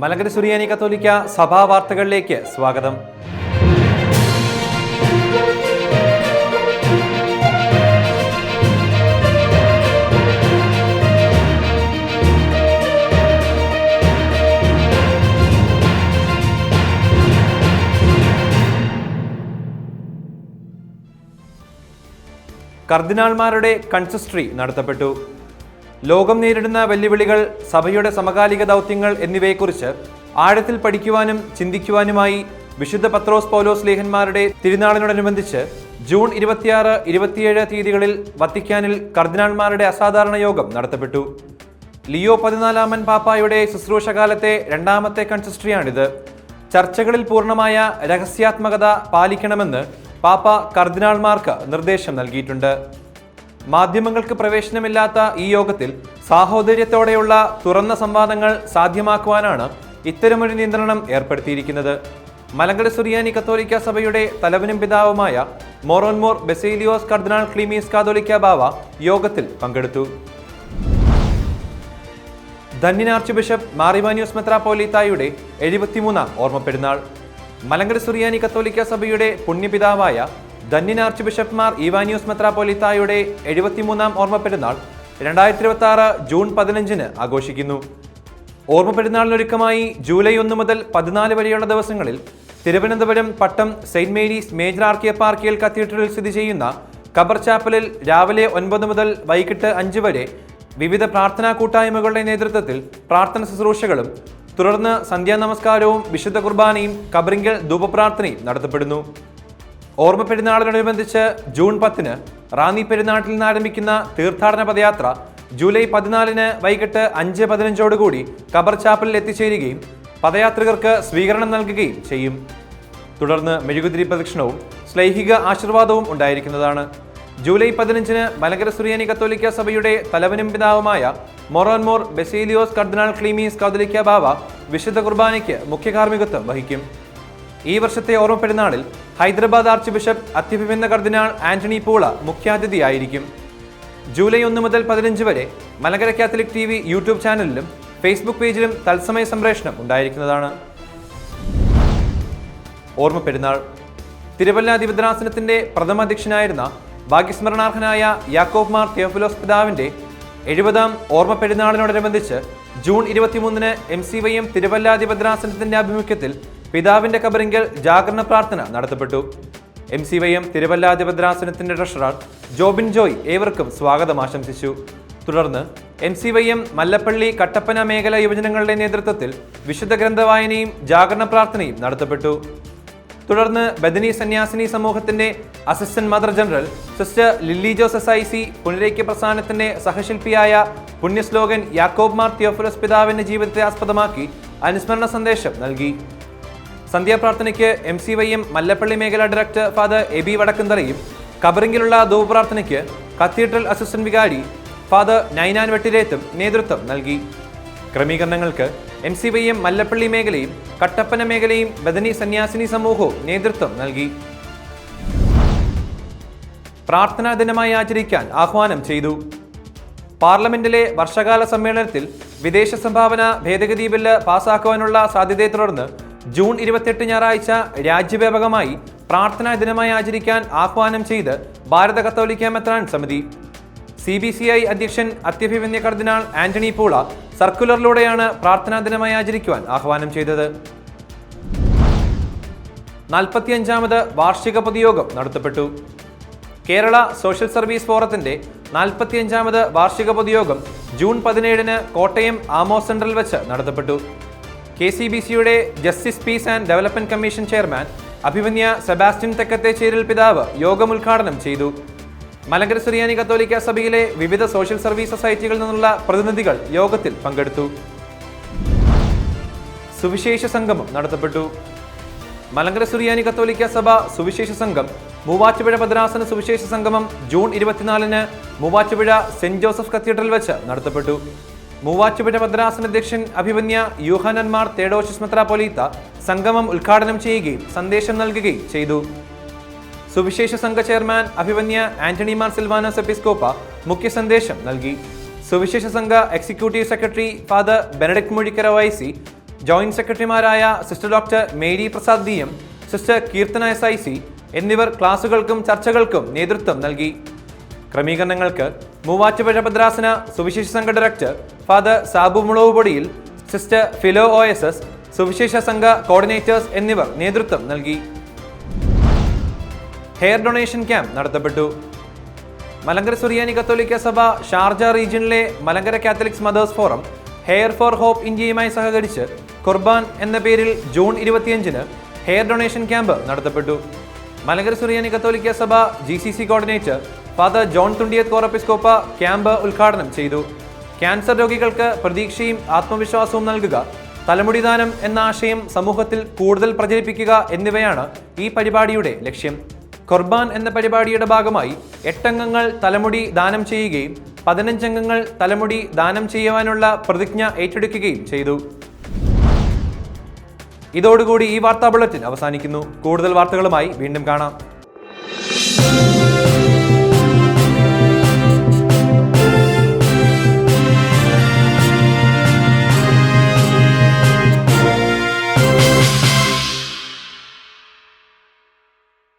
മലങ്കര സുറിയാനി കത്തോലിക്ക സഭാ വാർത്തകളിലേക്ക് സ്വാഗതം. കർദിനാൾമാരുടെ കൺസിസ്റ്ററി നടത്തപ്പെട്ടു. ലോകം നേരിടുന്ന വെല്ലുവിളികൾ, സഭയുടെ സമകാലിക ദൗത്യങ്ങൾ എന്നിവയെക്കുറിച്ച് ആഴത്തിൽ പഠിക്കുവാനും ചിന്തിക്കുവാനുമായി വിശുദ്ധ പത്രോസ് പൗലോസ് ലേഖന്മാരുടെ തിരുനാളിനോടനുബന്ധിച്ച് ജൂൺ 26, 27 തീയതികളിൽ വത്തിക്കാനിൽ കർദിനാൾമാരുടെ അസാധാരണ യോഗം നടത്തപ്പെട്ടു. ലിയോ 14 പാപ്പായുടെ ശുശ്രൂഷകാലത്തെ രണ്ടാമത്തെ കൺസിസ്റ്ററിയാണിത്. ചർച്ചകളിൽ പൂർണ്ണമായ രഹസ്യാത്മകത പാലിക്കണമെന്ന് പാപ്പ കർദിനാൾമാർക്ക് നിർദ്ദേശം നൽകിയിട്ടുണ്ട്. മാധ്യമങ്ങൾക്ക് പ്രവേശനമില്ലാത്ത ഈ യോഗത്തിൽ സാഹോദര്യത്തോടെയുള്ള തുറന്ന സംവാദങ്ങൾ സാധ്യമാക്കുവാനാണ് ഇത്തരമൊരു നിയന്ത്രണം ഏർപ്പെടുത്തിയിരിക്കുന്നത്. മലങ്കര സുറിയാനി കത്തോലിക്ക സഭയുടെ തലവനും പിതാവുമായ മോറോൻമോർ ബസേലിയോസ് കർദിനാൾ ക്ലീമീസ് കാതോലിക്ക ബാവ യോഗത്തിൽ പങ്കെടുത്തു. ധന്യൻ ആർച്ച് ബിഷപ്പ് മാർ ഇവാനിയോസ് മെത്രാപ്പോലീത്തായുടെ 73ാം ഓർമ്മ പെരുന്നാൾ. മലങ്കര സുറിയാനി കത്തോലിക്ക സഭയുടെ പുണ്യപിതാവായ ധന്യൻ ആർച്ച് ബിഷപ്പ് മാർ ഇവാനിയോസ് മെത്രാപ്പോലീത്തായുടെ 73ാം ഓർമ്മ പെരുന്നാൾ 2026 ജൂൺ 15 ആഘോഷിക്കുന്നു. ഓർമ്മ പെരുന്നാളിനൊരുക്കമായി ജൂലൈ 1 മുതൽ 14 വരെയുള്ള ദിവസങ്ങളിൽ തിരുവനന്തപുരം പട്ടം സെയിന്റ് മേരീസ് മേജർ ആർക്കിയപ്പാർക്കിയൽ കത്തീഡ്രലിൽ സ്ഥിതി ചെയ്യുന്ന ഖബർ ചാപ്പലിൽ രാവിലെ 9 മുതൽ വൈകിട്ട് 5 വരെ വിവിധ പ്രാർത്ഥനാ കൂട്ടായ്മകളുടെ നേതൃത്വത്തിൽ പ്രാർത്ഥന ശുശ്രൂഷകളും തുടർന്ന് സന്ധ്യാനമസ്കാരവും വിശുദ്ധ കുർബാനയും ഖബറിങ്കൽ ധൂപപ്രാർത്ഥനയും നടത്തപ്പെടുന്നു. ഓർമ്മ പെരുന്നാളിനോടനുബന്ധിച്ച് ജൂൺ 10 റാന്നി പെരുന്നാട്ടിൽ നിന്ന് ആരംഭിക്കുന്ന തീർത്ഥാടന പദയാത്ര ജൂലൈ 14 വൈകിട്ട് 5:15 ഖബർ ചാപ്പലിൽ എത്തിച്ചേരുകയും പദയാത്രികർക്ക് സ്വീകരണം നൽകുകയും ചെയ്യും. തുടർന്ന് മെഴുകുതിരി പ്രദക്ഷിണവും ശ്ലൈഹിക ആശീർവാദവും ഉണ്ടായിരിക്കുന്നതാണ്. ജൂലൈ 15 മലങ്കര സുറിയാനി കത്തോലിക്ക സഭയുടെ തലവനും പിതാവുമായ മോറോൻമോർ ബസേലിയോസ് കർദിനാൾ ക്ലീമീസ് കാതോലിക്ക ബാവ വിശുദ്ധ കുർബാനയ്ക്ക് മുഖ്യ കാർമ്മികത്വം വഹിക്കും. ഈ വർഷത്തെ ഓർമ്മ പെരുന്നാളിൽ ഹൈദരാബാദ് ആർച്ച് ബിഷപ്പ് അത്യഭിമന്യ കർദിനാൾ ആന്റണി പൂള മുഖ്യാതിഥിയായിരിക്കും. ജൂലൈ 1 മുതൽ 15 വരെ മലങ്കര കാത്തലിക് TV യൂട്യൂബ് ചാനലിലും ഫേസ്ബുക്ക് പേജിലും തത്സമയ സംപ്രേഷണം ഉണ്ടായിരിക്കുന്നതാണ്. ഓർമ്മ പെരുന്നാൾ. തിരുവല്ലാതി ഭദ്രാസനത്തിന്റെ പ്രഥമ അധ്യക്ഷനായിരുന്ന ഭാഗ്യസ്മരണാർഹനായ യാക്കോബ് മാർ തിയോഫിലോസ് പിതാവിന്റെ 70ാം ഓർമ്മ പെരുന്നാളിനോടനുബന്ധിച്ച് ജൂൺ 23 MCYM തിരുവല്ലാതി ഭദ്രാസനത്തിന്റെ ആഭിമുഖ്യത്തിൽ പിതാവിന്റെ ഖബറിങ്കൽ ജാഗരണ പ്രാർത്ഥന നടത്തപ്പെട്ടു. MCYM തിരുവല്ലാതി ഭദ്രാസനത്തിന്റെ ട്രഷറർ ജോബിൻ ജോയ് ഏവർക്കും സ്വാഗതം ആശംസിച്ചു. തുടർന്ന് MCYM മല്ലപ്പള്ളി കട്ടപ്പന മേഖല യുവജനങ്ങളുടെ നേതൃത്വത്തിൽ വിശുദ്ധ ഗ്രന്ഥവായനയും ജാഗരണ പ്രാർത്ഥനയും നടത്തപ്പെട്ടു. തുടർന്ന് ബദനി സന്യാസിനി സമൂഹത്തിന്റെ assistant mother general sister Lilly Joseph IC പുനരൈക്യ പ്രസ്ഥാനത്തിന്റെ സഹശില്പിയായ പുണ്യശ്ലോകൻ യാക്കോബ് മാർ തിയോഫിലോസ് പിതാവിന്റെ ജീവിതത്തെ ആസ്പദമാക്കി അനുസ്മരണ സന്ദേശം നൽകി. സന്ധ്യാപ്രാർത്ഥനയ്ക്ക് MCYM മല്ലപ്പള്ളി മേഖല ഡയറക്ടർ ഫാദർ എബി വടക്കുന്തറയും ഖബറിങ്കിലുള്ള ധൂപപ്രാർത്ഥനയ്ക്ക് കത്തീഡ്രൽ അസിസ്റ്റന്റ് വികാരി ഫാദർ നൈനാൻ വെട്ടിരേത്തും നേതൃത്വം നൽകി. ക്രമീകരണങ്ങൾക്ക് MCYM മല്ലപ്പള്ളി മേഖലയും കട്ടപ്പന മേഖലയും ബദനി സന്യാസിനി സമൂഹവും നേതൃത്വം നൽകി. പ്രാർത്ഥനാ ദിനമായി ആചരിക്കാൻ ആഹ്വാനം ചെയ്തു. പാർലമെന്റിലെ വർഷകാല സമ്മേളനത്തിൽ വിദേശ സംഭാവന ഭേദഗതി ബില്ല് പാസാക്കുവാനുള്ള സാധ്യതയെ തുടർന്ന് ജൂൺ 28 ഞായറാഴ്ച രാജ്യവ്യാപകമായി പ്രാർത്ഥനാ ദിനമായി ആചരിക്കാൻ ആഹ്വാനം ചെയ്ത് ഭാരത കത്തോലിക്ക മെത്രാൻ സമിതി. CBCI അധ്യക്ഷൻ അത്യഭിമന്യ കർദിനാൾ ആന്റണി പൂള സർക്കുലറിലൂടെയാണ് പ്രാർത്ഥനാ ദിനമായി ആചരിക്കുവാൻ ആഹ്വാനം ചെയ്തത്. 45ാമത് വാർഷിക പൊതുയോഗം നടത്തപ്പെട്ടു. കേരള സോഷ്യൽ സർവീസ് ഫോറത്തിന്റെ 45ാമത് വാർഷിക പൊതുയോഗം ജൂൺ 17 കോട്ടയം ആമോസ് സെന്ററിൽ വെച്ച് നടത്തപ്പെട്ടു. KCBCയുടെ justice peace and development commission chairman അഭിമന്യ സെബാസ്റ്റ്യൻ തെക്കത്തേച്ചേരിൽ പിതാവ് യോഗം ഉദ്ഘാടനം ചെയ്തു. മലങ്കര സുറിയാനി കത്തോലിക്ക സഭയിലെ വിവിധ സോഷ്യൽ സർവീസ് സൊസൈറ്റികളിൽ നിന്നുള്ള പ്രതിനിധികൾ യോഗത്തിൽ പങ്കെടുത്തു. സുവിശേഷ സംഗമം നടത്തപ്പെട്ടു. മലങ്കര സുറിയാനി കത്തോലിക്ക സഭ സുവിശേഷ സംഘം മൂവാറ്റുപുഴ ഭദ്രാസന സുവിശേഷ സംഗമം June 24 Muvattupuzha saint Joseph cathedral വെച്ച് നടത്തപ്പെട്ടു. മൂവാറ്റുപുഴ ഭദ്രാസന അധ്യക്ഷൻ അഭിമന്യ യൂഹാനൻ മാർ തേഡോഷ്യസ് മെത്രാപ്പൊലീത്ത സംഗമം ഉദ്ഘാടനം ചെയ്യുകയും സന്ദേശം നൽകുകയും ചെയ്തു. സുവിശേഷ സംഘ ചെയർമാൻ അഭിമന്യ ആന്റണി മാർ സിൽവാനോസ് എപ്പിസ്കോപ്പ മുഖ്യ സന്ദേശം നൽകി. സുവിശേഷ സംഘ executive secretary father Benedict Muzhikkara YC, joint സെക്രട്ടറിമാരായ sister doctor Mary Prasad DM, sister Keerthana SIC എന്നിവർ ക്ലാസുകൾക്കും ചർച്ചകൾക്കും നേതൃത്വം നൽകി. ക്രമീകരണങ്ങൾക്ക് മൂവാറ്റുപുഴ ഭദ്രാസന സുവിശേഷ സംഘ director father Sabu Mulavupodiyil, sister Philo OSS, സുവിശേഷ സംഘ കോർഡിനേറ്റേഴ്സ് എന്നിവർ നേതൃത്വം നൽകി. ഹെയർ ഡൊണേഷൻ ക്യാമ്പ് നടത്തപ്പെട്ടു. മലങ്കര സുറിയാനി കത്തോലിക്ക സഭ ഷാർജ റീജിയനിലെ Malankara Catholics mothers forum hair for hope ഇന്ത്യയുമായി സഹകരിച്ച് ഖുർബാൻ എന്ന പേരിൽ ജൂൺ 25-ന് ഹെയർ ഡൊണേഷൻ ക്യാമ്പ് നടത്തപ്പെട്ടു. മലങ്കര സുറിയാനി കത്തോലിക്ക സഭ GCC coordinator father John Thundiyath കോറപ്പിസ്കോപ്പ ക്യാമ്പ് ഉദ്ഘാടനം ചെയ്തു. ക്യാൻസർ രോഗികൾക്ക് പ്രതീക്ഷയും ആത്മവിശ്വാസവും നൽകുക, തലമുടിദാനം എന്ന ആശയം സമൂഹത്തിൽ കൂടുതൽ പ്രചരിപ്പിക്കുക എന്നിവയാണ് ഈ പരിപാടിയുടെ ലക്ഷ്യം. ഖുർബാൻ എന്ന പരിപാടിയുടെ ഭാഗമായി 8 അംഗങ്ങൾ തലമുടി ദാനം ചെയ്യുകയും 15 അംഗങ്ങൾ തലമുടി ദാനം ചെയ്യുവാനുള്ള പ്രതിജ്ഞ ഏറ്റെടുക്കുകയും ചെയ്തു. ഇതോടുകൂടി ഈ വാർത്താ ബുള്ളറ്റിൻ അവസാനിക്കുന്നു. കൂടുതൽ വാർത്തകളുമായി വീണ്ടും കാണാം.